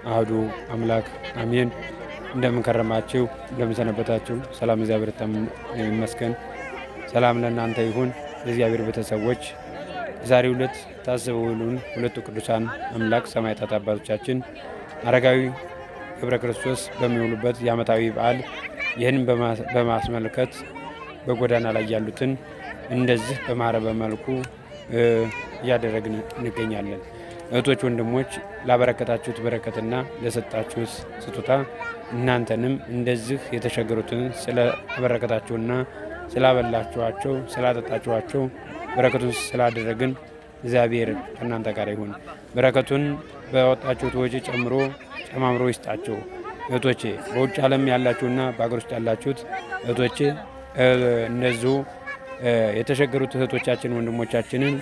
አህዱ አምላክ አሜን። እንደምን ከረማችሁ? እንደምን ሰነበታችሁ? ሰላም እግዚአብሔር ይመስገን። ሰላም ለእናንተ ይሁን። የእግዚአብሔር ቤተሰቦች የዛሬው ዕለት ታስበው የዋሉን ሁለቱ ቅዱሳን አምላክ ሰማዕታት አባቶቻችን አረጋዊ ገብረ ክርስቶስ በሚውሉበት የዓመታዊ በዓል ይህን በማስመልከት በጎዳና ላይ ያሉትን እንደዚህ በማረበ መልኩ እያደረግን እንገኛለን። እህቶች፣ ወንድሞች ላበረከታችሁት በረከትና ለሰጣችሁት ስጦታ እናንተንም እንደዚህ የተቸገሩትን ስላበረከታችሁና ስላበላችኋቸው ስላጠጣችኋቸው በረከቱን ስላደረግን እግዚአብሔር ከእናንተ ጋር ይሁን። በረከቱን በወጣችሁት ወጪ ጨማምሮ ይስጣችሁ። እህቶቼ በውጭ ዓለም ያላችሁና በአገር ውስጥ ያላችሁት እህቶቼ እነዚሁ የተቸገሩት እህቶቻችን ወንድሞቻችንን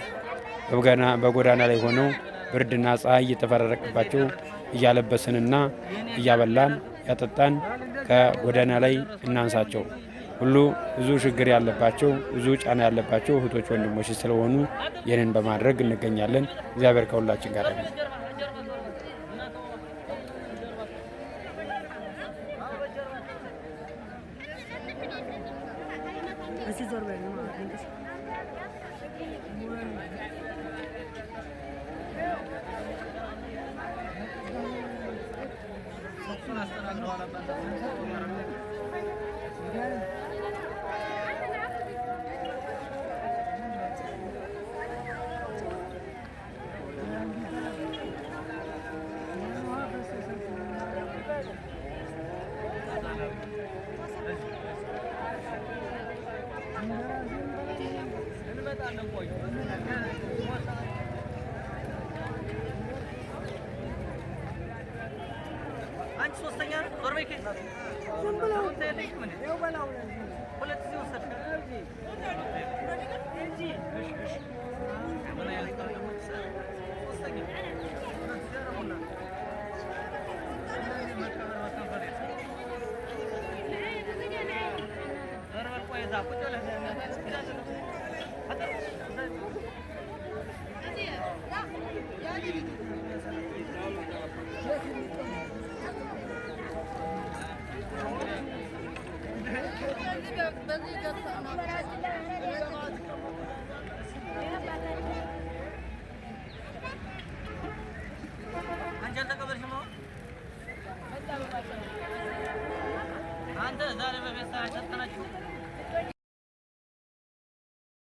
በጎዳና ላይ ሆነው ብርድና ፀሐይ እየተፈራረቀባቸው እያለበስንና እያበላን ያጠጣን ከጎዳና ላይ እናንሳቸው። ሁሉ ብዙ ችግር ያለባቸው ብዙ ጫና ያለባቸው እህቶች ወንድሞች ስለሆኑ ይህንን በማድረግ እንገኛለን። እግዚአብሔር ከሁላችን ጋር ነው። አንቺ ሶስተኛ ዞር በይ። ዝም ብለው ነው በላው። ሁለት ጊዜ ወሰድክ እንጂ ምን ያልቃል? ሶስተኛ